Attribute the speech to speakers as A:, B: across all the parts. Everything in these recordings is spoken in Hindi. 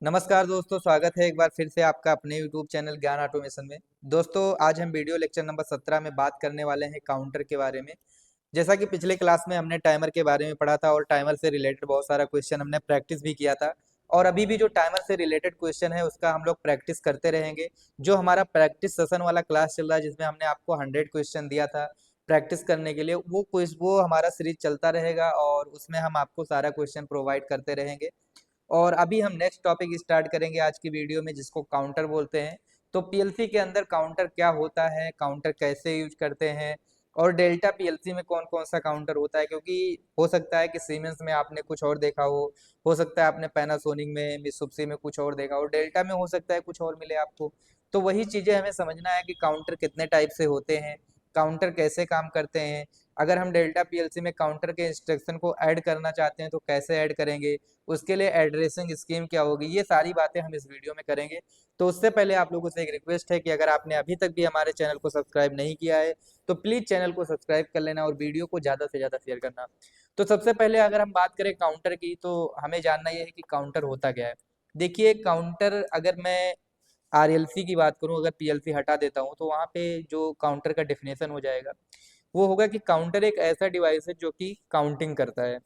A: नमस्कार दोस्तों, स्वागत है एक बार फिर से आपका अपने YouTube चैनल ज्ञान ऑटोमेशन में। दोस्तों, आज हम वीडियो लेक्चर नंबर 17 में बात करने वाले हैं काउंटर के बारे में। जैसा कि पिछले क्लास में हमने टाइमर के बारे में पढ़ा था और टाइमर से रिलेटेड बहुत सारा क्वेश्चन हमने प्रैक्टिस भी किया था। और अभी भी जो टाइमर से रिलेटेड क्वेश्चन है उसका हम लोग प्रैक्टिस करते रहेंगे। जो हमारा प्रैक्टिस सेशन वाला क्लास चल रहा है जिसमें हमने आपको 100 क्वेश्चन दिया था प्रैक्टिस करने के लिए, वो क्विज वो हमारा सीरीज चलता रहेगा और उसमें हम आपको सारा क्वेश्चन प्रोवाइड करते रहेंगे। और अभी हम नेक्स्ट टॉपिक स्टार्ट करेंगे आज की वीडियो में, जिसको काउंटर बोलते हैं। तो पीएलसी के अंदर काउंटर क्या होता है, काउंटर कैसे यूज करते हैं, और डेल्टा पीएलसी में कौन कौन सा काउंटर होता है, क्योंकि हो सकता है कि सीमेंस में आपने कुछ और देखा हो सकता है आपने पैनासोनिक में, मित्सुबिशी में कुछ और देखा हो, डेल्टा में हो सकता है कुछ और मिले आपको। तो वही चीजें हमें समझना है कि काउंटर कितने टाइप से होते हैं, काउंटर कैसे काम करते हैं। अगर हम डेल्टा पीएलसी में काउंटर के इंस्ट्रक्शन को ऐड करना चाहते हैं तो कैसे ऐड करेंगे, उसके लिए एड्रेसिंग स्कीम क्या होगी, ये सारी बातें हम इस वीडियो में करेंगे। तो उससे पहले आप लोगों से एक रिक्वेस्ट है कि अगर आपने अभी तक भी हमारे चैनल को सब्सक्राइब नहीं किया है तो प्लीज चैनल को सब्सक्राइब कर लेना और वीडियो को ज़्यादा से ज़्यादा शेयर करना। तो सबसे पहले अगर हम बात करें काउंटर की, तो हमें जानना यह है कि काउंटर होता क्या है। देखिए, काउंटर अगर मैं आरएलसी की बात करूं, अगर पीएलसी हटा देता हूं तो वहां पे जो काउंटर का डेफिनेशन हो जाएगा वो होगा कि काउंटर एक ऐसा डिवाइस है जो कि काउंटिंग करता है।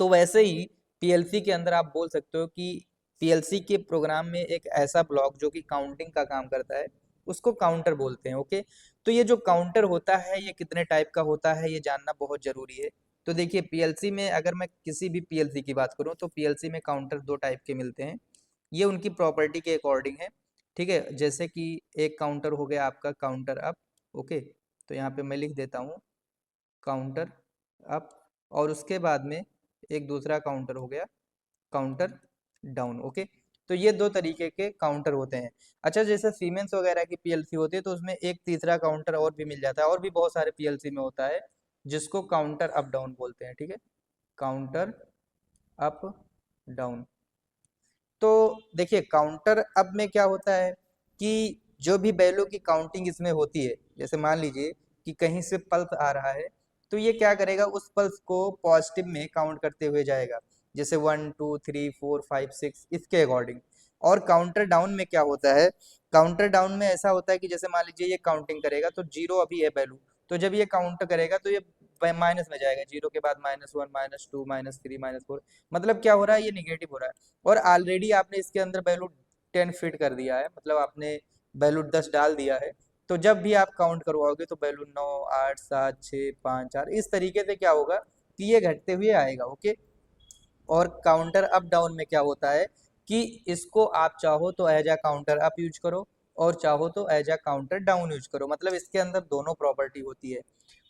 A: तो वैसे ही पीएलसी के अंदर आप बोल सकते हो कि पीएलसी के प्रोग्राम में एक ऐसा ब्लॉक जो कि काउंटिंग का काम करता है, उसको काउंटर बोलते हैं। ओके, तो ये जो काउंटर होता है ये कितने टाइप का होता है ये जानना बहुत जरूरी है। तो देखिए, पीएलसी में अगर मैं किसी भी पीएलसी की बात करूं तो पीएलसी में काउंटर दो टाइप के मिलते हैं। ये उनकी प्रॉपर्टी के अकॉर्डिंग है। ठीक है, जैसे कि एक काउंटर हो गया आपका काउंटर अप। ओके, तो यहाँ पे मैं लिख देता हूँ काउंटर अप, और उसके बाद में एक दूसरा काउंटर हो गया काउंटर डाउन। ओके, तो ये दो तरीके के काउंटर होते हैं। अच्छा, जैसे सीमेंस वगैरह की पीएलसी होती है तो उसमें एक तीसरा काउंटर और भी मिल जाता है, और भी बहुत सारे पीएलसी में होता है जिसको काउंटर अप डाउन बोलते हैं। ठीक है, काउंटर अप डाउन। तो देखिए, काउंटर अप में क्या होता है कि जो भी वैल्यू की काउंटिंग इसमें होती है, जैसे मान लीजिए कि कहीं से पल्स आ रहा है, तो ये क्या करेगा, उस पल्स को पॉजिटिव में काउंट करते हुए जाएगा, जैसे 1 2 3 4 5 6 इसके अकॉर्डिंग। और काउंटर डाउन में क्या होता है, काउंटर डाउन में ऐसा होता है कि जैसे मान लीजिए ये काउंटिंग करेगा तो जीरो अभी है वैल्यू, तो जब ये काउंट करेगा तो ये माइनस में जाएगा, जीरो के बाद -1 -2 -3 -4, मतलब क्या हो रहा है, ये निगेटिव हो रहा है। और ऑलरेडी आपने इसके अंदर वैल्यू 10 फिट कर दिया है, मतलब आपने वैल्यू 10 डाल दिया है। तो जब भी आप काउंट करवाओगे तो वैल्यू 9 8 7 6 5 4 इस तरीके से क्या होगा कि ये घटते हुए आएगा। ओके, और काउंटर अप डाउन में क्या होता है कि इसको आप चाहो तो as a counter up use करो और चाहो तो as a counter down use करो, मतलब इसके अंदर दोनों प्रॉपर्टी होती है।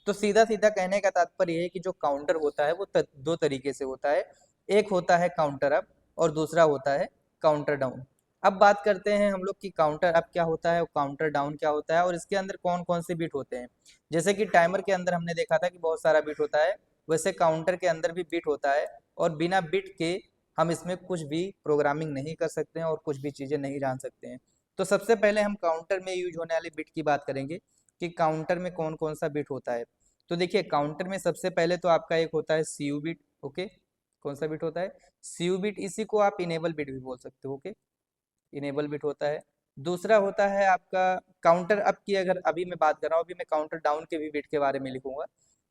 A: तो सीधा सीधा कहने का तात्पर्य ये है कि जो काउंटर होता है वो दो तरीके से होता है। एक होता है काउंटर अप और दूसरा होता है काउंटर डाउन। अब बात करते हैं हम लोग कि काउंटर अप क्या होता है और काउंटर डाउन क्या होता है और इसके अंदर कौन कौन से बिट होते हैं। जैसे कि टाइमर के अंदर हमने देखा था कि बहुत सारा बिट होता है, वैसे काउंटर के अंदर भी बिट होता है, और बिना बिट के हम इसमें कुछ भी प्रोग्रामिंग नहीं कर सकते हैं और कुछ भी चीज़ें नहीं जान सकते हैं। तो सबसे पहले हम काउंटर में यूज होने वाले बिट की बात करेंगे कि काउंटर में कौन कौन सा बिट होता है। तो देखिए, काउंटर में सबसे पहले तो आपका एक होता है सीयू बिट। ओके, कौन सा बिट होता है, सीयू बिट, इसी को आप इनेबल बिट भी बोल सकते हो। ओके, इनेबल बिट होता है। दूसरा होता है आपका काउंटर अप की, अगर अभी मैं बात कर रहा हूँ, अभी मैं काउंटर डाउन के भी बिट के बारे में लिखूंगा।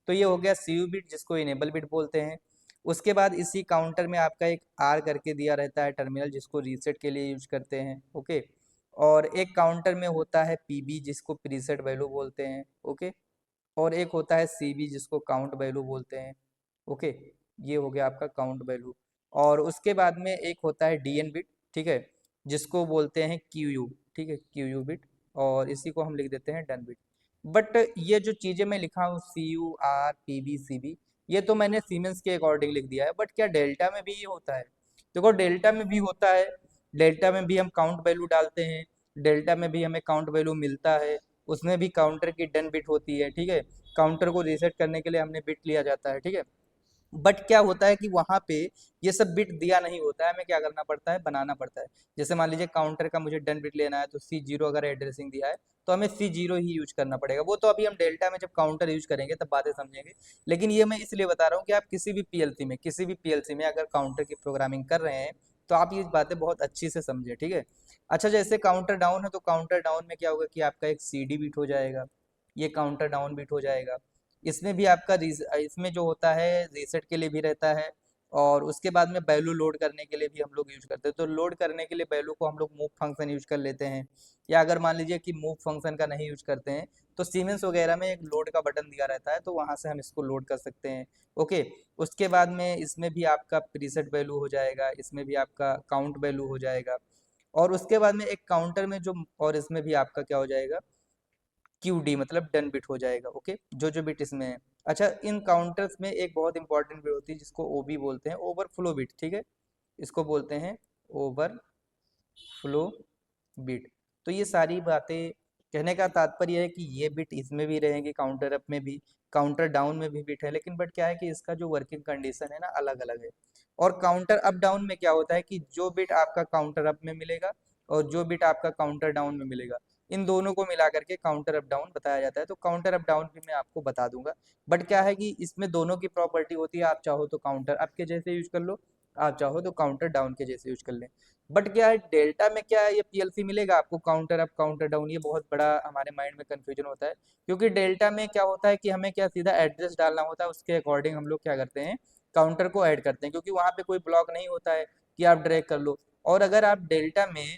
A: तो ये हो गया सीयू बिट जिसको इनेबल बिट बोलते हैं। उसके बाद इसी काउंटर में आपका एक आर करके दिया रहता है टर्मिनल, जिसको रीसेट के लिए यूज करते हैं। ओके, और एक काउंटर में होता है पीबी जिसको प्रीसेट वैल्यू बोलते हैं। ओके, और एक होता है सीबी जिसको काउंट वैल्यू बोलते हैं। ओके, ये हो गया आपका काउंट वैल्यू। और उसके बाद में एक होता है डीएन बिट, ठीक है, जिसको बोलते हैं क्यू यू। ठीक है, क्यू यू बिट, और इसी को हम लिख देते हैं डन बिट। बट ये जो चीज़ें मैं लिखा हूँ C U R P B C B, ये तो मैंने सीमेंस के अकॉर्डिंग लिख दिया है, बट क्या डेल्टा में भी ये होता है? देखो, डेल्टा में भी होता है, डेल्टा में भी हम काउंट वैल्यू डालते हैं, डेल्टा में भी हमें काउंट वैल्यू मिलता है, उसमें भी काउंटर की डन बिट होती है। ठीक है, काउंटर को रीसेट करने के लिए हमने बिट लिया जाता है। ठीक है, बट क्या होता है कि वहां पे ये सब बिट दिया नहीं होता है, हमें क्या करना पड़ता है, बनाना पड़ता है। जैसे मान लीजिए काउंटर का मुझे डन बिट लेना है, तो C0 अगर एड्रेसिंग दिया है तो हमें C0 ही यूज करना पड़ेगा। वो तो अभी हम डेल्टा में जब काउंटर यूज करेंगे तब बातें समझेंगे, लेकिन ये मैं इसलिए बता रहा हूँ कि आप किसी भी पीएलसी में अगर काउंटर की प्रोग्रामिंग कर रहे हैं तो आप ये बातें बहुत अच्छी से समझे, ठीक है। अच्छा, जैसे काउंटर डाउन है तो काउंटर डाउन में क्या होगा कि आपका एक सीडी बीट हो जाएगा, ये काउंटर डाउन बीट हो जाएगा। इसमें भी आपका इसमें जो होता है रीसेट के लिए भी रहता है, और उसके बाद में वैल्यू लोड करने के लिए भी हम लोग यूज करते हैं। तो लोड करने के लिए वैल्यू को हम लोग मूव फंक्शन यूज कर लेते हैं, या अगर मान लीजिए कि मूव फंक्शन का नहीं यूज करते हैं तो सीमेंस वगैरह में एक लोड का बटन दिया रहता है, तो वहां से हम इसको लोड कर सकते हैं। ओके। उसके बाद में इसमें भी आपका प्रीसेट वैल्यू हो जाएगा, इसमें भी आपका काउंट वैल्यू हो जाएगा, और उसके बाद में एक काउंटर में जो, और इसमें भी आपका क्या हो जाएगा, क्यू डी मतलब डन बिट हो जाएगा। ओके, जो जो बिट इसमें है। अच्छा, इन काउंटर्स में एक बहुत इंपॉर्टेंट बिट होती है जिसको ओबी बोलते हैं, ओवरफ्लो बिट, ठीक है। इसको बोलते हैं ओवरफ्लो बिट। तो ये सारी बातें कहने का तात्पर्य है कि ये बिट इसमें भी रहेंगे, काउंटर अप में भी, काउंटर डाउन में भी बिट है, लेकिन बट क्या है कि इसका जो वर्किंग कंडीशन है ना अलग अलग है। और काउंटर अप डाउन में क्या होता है कि जो बिट आपका काउंटर अप में मिलेगा और जो बिट आपका काउंटर डाउन में मिलेगा, इन दोनों को मिला करके काउंटर अप डाउन बताया जाता है। तो काउंटर अप डाउन भी मैं आपको बता दूंगा। बट क्या है कि इसमें दोनों की प्रॉपर्टी होती है, आप चाहो तो काउंटर अप के जैसे यूज कर लो, आप चाहो तो काउंटर डाउन के जैसे यूज कर लें। बट क्या है डेल्टा में, क्या है ये पीएलसी मिलेगा आपको काउंटर अप काउंटर डाउन, ये बहुत बड़ा हमारे माइंड में कंफ्यूजन होता है। क्योंकि डेल्टा में क्या होता है कि हमें क्या सीधा एड्रेस डालना होता है, उसके अकॉर्डिंग हम लोग क्या करते हैं, काउंटर को ऐड करते हैं, क्योंकि वहाँ पे कोई ब्लॉक नहीं होता है कि आप ड्रैग कर लो। और अगर आप डेल्टा में,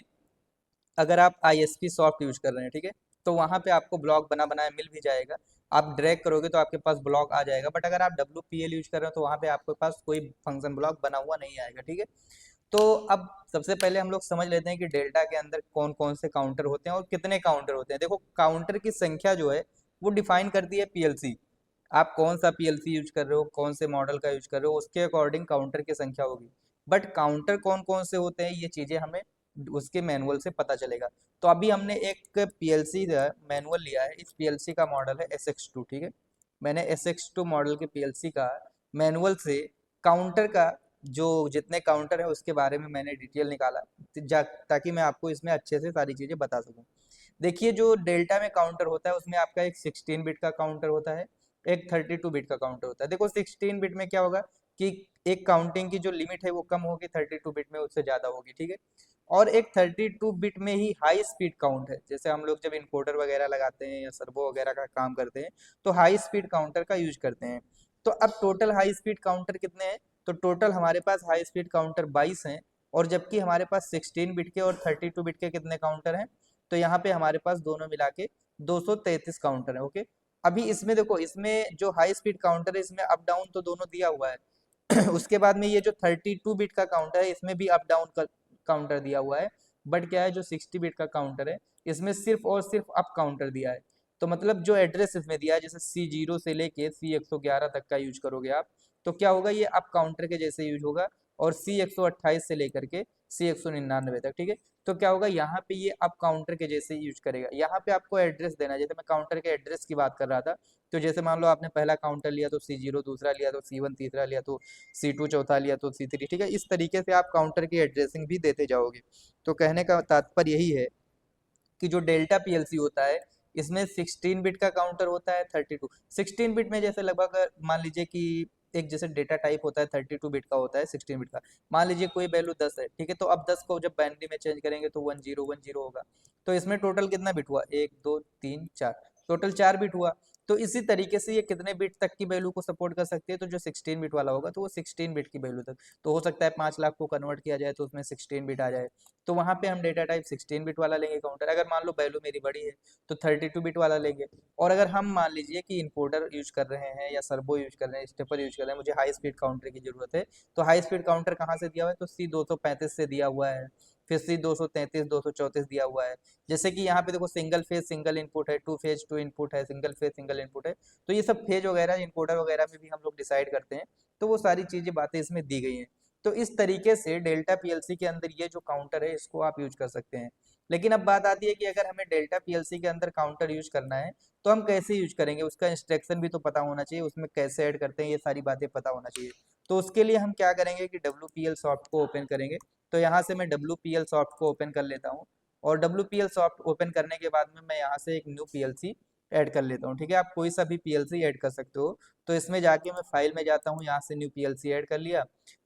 A: अगर आप आईएसपी सॉफ्ट यूज कर रहे हैं, ठीक है, तो वहाँ पे आपको ब्लॉक बना बनाया मिल भी जाएगा, आप ड्रैग करोगे तो आपके पास ब्लॉक आ जाएगा। बट अगर आप डब्ल्यू यूज कर रहे हो तो वहाँ पे आपके पास कोई फंक्शन ब्लॉक बना हुआ नहीं आएगा, ठीक है। तो अब सबसे पहले हम लोग समझ लेते हैं कि डेल्टा के अंदर कौन कौन से काउंटर होते हैं और कितने काउंटर होते हैं। देखो, काउंटर की संख्या जो है वो डिफाइन करती है पीएलसी। आप कौन सा पीएलसी यूज कर रहे हो, कौन से मॉडल का यूज कर रहे हो, उसके अकॉर्डिंग काउंटर की संख्या होगी। बट काउंटर कौन कौन से होते हैं ये चीजें हमें उसके मैनुअल से पता चलेगा। तो अभी हमने एक पीएलसी मैनुअल लिया है, इस पीएलसी का मॉडल है SX2, ठीक है। मैंने SX2 मॉडल के पीएलसी का मैनुअल से काउंटर का जो जितने काउंटर है उसके बारे में मैंने डिटेल निकाला, ताकि मैं आपको इसमें अच्छे से सारी चीजें बता सकूं। देखिए, जो डेल्टा में काउंटर होता है उसमें आपका एक 16 बिट का काउंटर होता है, एक 32 बिट का काउंटर होता है। देखो, 16 बिट में क्या होगा कि एक काउंटिंग की जो लिमिट है वो कम होगी, 32 बिट में उससे ज्यादा होगी, ठीक है। और एक 32 बिट में ही हाई स्पीड काउंट है, जैसे हम लोग जब इनकोडर वगैरह लगाते हैं या सर्वो वगैरह का काम करते हैं तो हाई स्पीड काउंटर का यूज करते हैं। तो अब टोटल हाई स्पीड काउंटर कितने हैं, तो टोटल हमारे पास हाई स्पीड काउंटर 22 हैं, और जबकि हमारे पास 16 बिट के और 32 बिट के कितने काउंटर हैं, तो यहाँ पे हमारे पास दोनों मिला के 233 काउंटर है। ओके। अभी इसमें देखो, इसमें जो हाई स्पीड काउंटर है इसमें अप डाउन तो दोनों दिया हुआ है उसके बाद में ये जो 32 बिट का काउंटर है इसमें भी अप डाउन का काउंटर दिया हुआ है। बट क्या है, जो 60 बिट का काउंटर है इसमें सिर्फ और सिर्फ अप काउंटर दिया है। तो मतलब जो एड्रेस इसमें दिया है, जैसे C0 से लेके C111 तक का यूज करोगे आप, तो क्या होगा, ये अप काउंटर के जैसे यूज होगा। और C128 से लेकर के C199 तक, ठीक है। तो क्या होगा, यहाँ पे ये अप काउंटर के जैसे यूज करेगा। यहाँ पे आपको एड्रेस देना है, जैसे मैं काउंटर के एड्रेस की बात कर रहा था। तो जैसे मान लो आपने पहला काउंटर लिया तो C0 दूसरा लिया तो C1 तीसरा लिया तो C2 चौथा लिया तो C3, ठीक है। इस तरीके से आप काउंटर की एड्रेसिंग भी देते जाओगे। तो कहने का तात्पर्य यही है कि जो डेल्टा पीएलसी होता है इसमें 16 बिट का काउंटर होता है, 32 16 बिट में जैसे लगभग मान लीजिए कि एक जैसे डेटा टाइप होता है 32 बिट का होता है 16 बिट का। मान लीजिए कोई वैल्यू 10 है, ठीक है, तो अब 10 को जब बाइनरी में चेंज करेंगे तो 1010 होगा। तो इसमें टोटल कितना बिट हुआ, 1 2 3 4, टोटल 4 बिट हुआ। तो इसी तरीके से ये कितने बिट तक की वैल्यू को सपोर्ट कर सकती है, तो जो 16 बिट वाला होगा तो वो 16 बिट की वैल्यू तक। तो हो सकता है 5 लाख को कन्वर्ट किया जाए तो उसमें 16 बिट आ जाए, तो वहाँ पे हम डेटा टाइप 16 बिट वाला लेंगे काउंटर। अगर मान लो वैल्यू मेरी बड़ी है तो 32 बिट वाला लेंगे। और अगर हम मान लीजिए कि इनकोडर यूज कर रहे हैं या सर्वो यूज कर रहे हैं, स्टेपर यूज कर रहे हैं, मुझे हाई स्पीड काउंटर की जरूरत है, तो हाई स्पीड काउंटर कहाँ से दिया हुआ है, तो C235 से दिया हुआ है, फिर C233 234 दिया हुआ है। जैसे कि यहाँ पे देखो, सिंगल फेज सिंगल इनपुट है, टू फेज टू इनपुट है, सिंगल फेज सिंगल इनपुट है। तो ये सब फेज वगैरह इनकोडर वगैरह में भी हम लोग डिसाइड करते हैं। तो वो सारी चीजें बातें इसमें दी गई हैं। तो इस तरीके से डेल्टा पीएलसी के अंदर ये जो काउंटर है इसको आप यूज कर सकते हैं। लेकिन अब बात आती है कि अगर हमें डेल्टा पीएलसी के अंदर काउंटर यूज करना है तो हम कैसे यूज करेंगे, उसका इंस्ट्रक्शन भी तो पता होना चाहिए, उसमें कैसे ऐड करते हैं ये सारी बातें पता होना चाहिए। तो उसके लिए हम क्या करेंगे कि WPL सॉफ्ट को ओपन करेंगे। तो यहाँ से मैं WPL सॉफ्ट को ओपन कर लेता हूँ, और WPL सॉफ्ट ओपन करने के बाद में मैं यहाँ से एक न्यू पीएलसी ऐड कर लेता हूँ, ठीक है। आप कोई सा भी पीएलसी ऐड कर सकते हो। तो इसमें जाके मैं फाइल में जाता हूँ, यहाँ से न्यू पीएलसी ऐड कर लिया।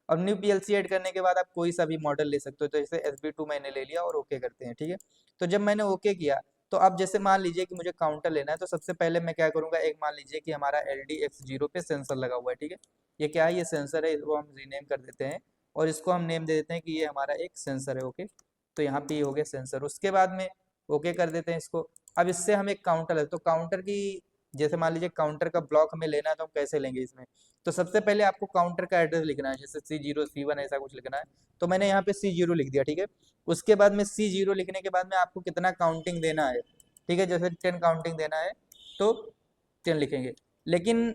A: और न्यू पीएलसी ऐड करने के बाद आप कोई सा भी मॉडल ले सकते हो, तो जैसे SB2 मैंने ले लिया और ओके करते हैं, ठीक है। तो जब मैंने ओके किया, तो अब जैसे मान लीजिए कि मुझे काउंटर लेना है, तो सबसे पहले मैं क्या करूंगा, एक मान लीजिए कि हमारा LDX0 पे सेंसर लगा हुआ है, ठीक है। ये क्या है, ये सेंसर है, इसको हम रीनेम कर देते हैं और इसको हम नेम दे देते हैं कि ये हमारा एक सेंसर है, ओके। तो यहाँ पे ये हो गया सेंसर, उसके बाद में ओके कर देते हैं इसको। अब इससे हम एक काउंटर है, तो काउंटर की, जैसे मान लीजिए काउंटर का ब्लॉक हमें लेना है, तो हम कैसे लेंगे इसमें। तो सबसे पहले आपको काउंटर का एड्रेस लिखना है, जैसे C0 C1 ऐसा कुछ लिखना है। तो मैंने यहाँ पे C0 लिख दिया, ठीक है। उसके बाद में C0 लिखने के बाद में आपको कितना काउंटिंग देना है, ठीक है, जैसे 10 काउंटिंग देना है तो 10 लिखेंगे। लेकिन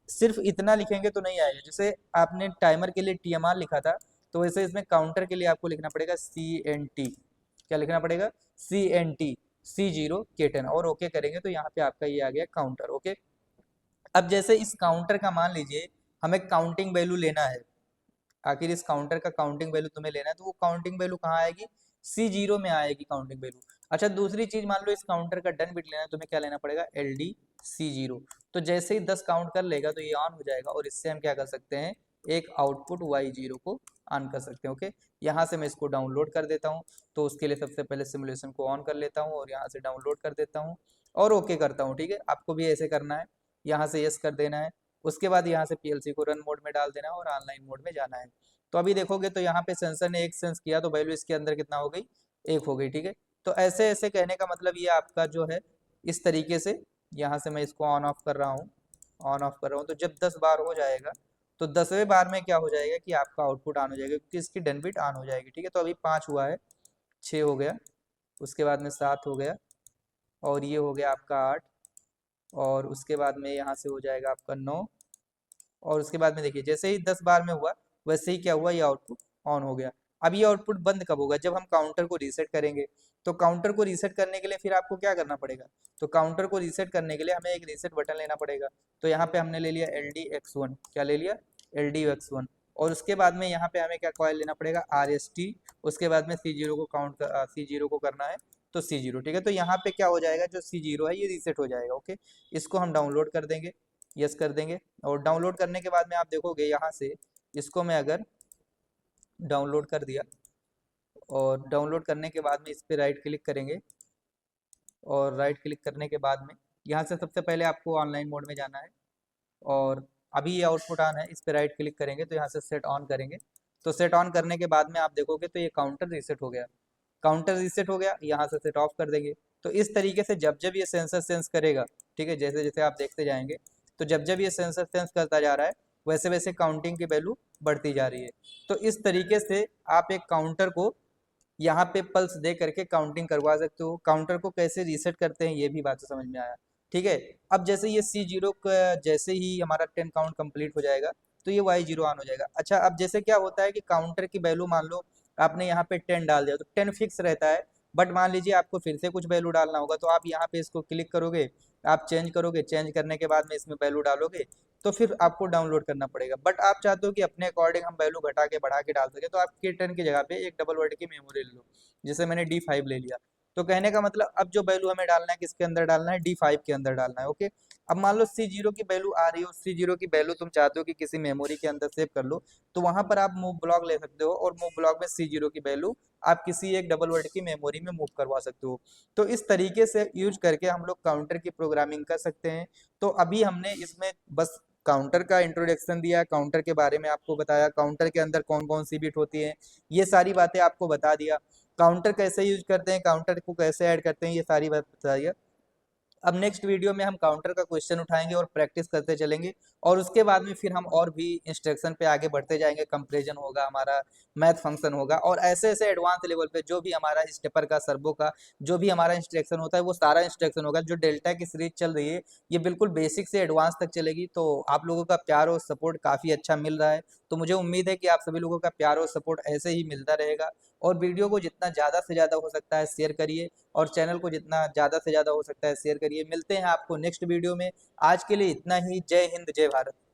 A: सिर्फ इतना लिखेंगे तो नहीं आएगा, जैसे आपने टाइमर के लिए TMR लिखा था, तो वैसे इसमें काउंटर के लिए आपको लिखना पड़ेगा CNT। क्या लिखना पड़ेगा, CNT C0K10, और ओके करेंगे तो यहाँ पे आपका ये आ गया काउंटर, ओके। अब जैसे इस काउंटर का मान लीजिए हमें काउंटिंग वैल्यू लेना है, आखिर इस काउंटर का काउंटिंग वैल्यू तुम्हें लेना है, तो वो काउंटिंग वैल्यू कहाँ आएगी, C0 में आएगी काउंटिंग वैल्यू। अच्छा, दूसरी चीज, मान लो इस काउंटर का डन बिट लेना है, तुम्हें क्या लेना पड़ेगा, LDC0। तो जैसे ही 10 काउंट कर लेगा तो ये ऑन हो जाएगा, और इससे हम क्या कर सकते हैं, एक आउटपुट Y0 को ऑन कर सकते हैं, ओके। यहाँ से मैं इसको डाउनलोड कर देता हूँ। तो उसके लिए सबसे पहले सिमुलेशन को ऑन कर लेता हूँ और यहाँ से डाउनलोड कर देता हूँ और ओके करता हूँ, ठीक है। आपको भी ऐसे करना है, यहाँ से यस कर देना है। उसके बाद यहाँ से PLC को रन मोड में डाल देना है और ऑनलाइन मोड में जाना है। तो अभी देखोगे तो यहाँ पे सेंसर ने एक सेंस किया, तो वैल्यू इसके अंदर कितना हो गई, एक हो गई, ठीक है। तो ऐसे ऐसे कहने का मतलब ये आपका जो है, इस तरीके से, यहाँ से मैं इसको ऑन ऑफ कर रहा हूँ, ऑन ऑफ कर रहा हूँ। तो जब 10 बार हो जाएगा, तो 10वें बार में क्या हो जाएगा कि आपका आउटपुट ऑन हो जाएगा, क्योंकि इसकी डन बिट ऑन हो जाएगी, ठीक है। तो अभी 5 हुआ है, 6 हो गया, उसके बाद में 7 हो गया, और ये हो गया आपका 8, और उसके बाद में यहाँ से हो जाएगा आपका 9, और उसके बाद में देखिए जैसे ही 10 बार में हुआ, वैसे ही क्या हुआ, ये आउटपुट ऑन हो गया। अब ये आउटपुट बंद कब होगा, जब हम काउंटर को रीसेट करेंगे। तो काउंटर को रीसेट करने के लिए फिर आपको क्या करना पड़ेगा, तो काउंटर को रीसेट करने के लिए हमें एक रीसेट बटन लेना पड़ेगा। तो यहाँ पे हमने ले लिया LDX1, क्या ले लिया, LDX1। और उसके बाद में यहाँ पे हमें क्या कॉइल लेना पड़ेगा, RST। उसके बाद में C0 को C0 को करना है, तो C0, ठीक है। तो यहाँ पे क्या हो जाएगा, जो C0 है ये रीसेट हो जाएगा, ओके। इसको हम डाउनलोड कर देंगे, यस कर देंगे। और डाउनलोड करने के बाद में आप देखोगे यहाँ से, इसको मैं अगर डाउनलोड कर दिया, और डाउनलोड करने के बाद में इस पर राइट क्लिक करेंगे, और राइट क्लिक करने के बाद में यहाँ से सबसे पहले आपको ऑनलाइन मोड में जाना है। और अभी ये आउटपुट ऑन है, इस पर राइट क्लिक करेंगे तो यहाँ से सेट ऑन करेंगे। तो सेट ऑन करने के बाद में आप देखोगे तो ये काउंटर रीसेट हो गया, काउंटर रीसेट हो गया, यहाँ से सेट ऑफ कर देंगे। तो इस तरीके से जब जब ये सेंसर सेंस करेगा, ठीक है, जैसे जैसे आप देखते जाएंगे, तो जब जब ये सेंसर सेंस करता जा रहा है, वैसे वैसे काउंटिंग की वैल्यू बढ़ती जा रही है। तो इस तरीके से आप एक काउंटर को यहाँ पे पल्स दे करके काउंटिंग करवा सकते हो। काउंटर को कैसे रीसेट करते हैं, ये भी बात समझ में आया, ठीक है। अब जैसे ये C0 का जैसे ही हमारा 10 काउंट कंप्लीट हो जाएगा, तो ये Y0 ऑन हो जाएगा। अच्छा, अब जैसे क्या होता है कि काउंटर की वैल्यू, मान लो आपने यहाँ पे 10 डाल दिया, तो 10 फिक्स रहता है। बट मान लीजिए आपको फिर से कुछ वैल्यू डालना होगा, तो आप यहाँ पे इसको क्लिक करोगे, आप चेंज करोगे, चेंज करने के बाद में इसमें वैल्यू डालोगे, तो फिर आपको डाउनलोड करना पड़ेगा। बट आप चाहते हो कि अपने अकॉर्डिंग हम वैल्यू घटा के बढ़ा के डाल सके, तो आप K10 की जगह पे एक डबल वर्ड की मेमोरी ले लो, जैसे मैंने D5 ले लिया। तो कहने का मतलब, अब जो वैल्यू हमें डालना है किसके अंदर डालना है, D5 के अंदर डालना है, ओके। अब मान लो C0 की वैल्यू आ रही हो, C0 की वैल्यू तुम चाहते हो कि किसी मेमोरी के अंदर सेव कर लो, तो वहां पर आप मूव ब्लॉक ले सकते हो, और मूव ब्लॉक में C0 की वैल्यू आप किसी एक डबल वर्ड की मेमोरी में मूव करवा सकते हो। तो इस तरीके से यूज करके हम लोग काउंटर की प्रोग्रामिंग कर सकते हैं। तो अभी हमने इसमें बस काउंटर का इंट्रोडक्शन दिया, काउंटर के बारे में आपको बताया, काउंटर के अंदर कौन कौन सी बिट होती है, ये सारी बातें आपको बता दिया। काउंटर कैसे यूज करते हैं, काउंटर को कैसे ऐड करते हैं, ये सारी बात बता दिया। अब नेक्स्ट वीडियो में हम काउंटर का क्वेश्चन उठाएंगे और प्रैक्टिस करते चलेंगे, और उसके बाद में फिर हम और भी इंस्ट्रक्शन पे आगे बढ़ते जाएंगे। कंपैरिजन होगा हमारा, मैथ फंक्शन होगा, और ऐसे ऐसे एडवांस लेवल पे जो भी हमारा स्टेपर का, सर्वो का जो भी हमारा इंस्ट्रक्शन होता है, वो सारा इंस्ट्रक्शन होगा। जो डेल्टा की सीरीज चल रही है, ये बिल्कुल बेसिक से एडवांस तक चलेगी। तो आप लोगों का प्यार और सपोर्ट काफ़ी अच्छा मिल रहा है, तो मुझे उम्मीद है कि आप सभी लोगों का प्यार और सपोर्ट ऐसे ही मिलता रहेगा। और वीडियो को जितना ज़्यादा से ज़्यादा हो सकता है शेयर करिए, और चैनल को जितना ज़्यादा से ज़्यादा हो सकता है शेयर करिए। मिलते हैं आपको नेक्स्ट वीडियो में। आज के लिए इतना ही। जय हिंद, जय भारत।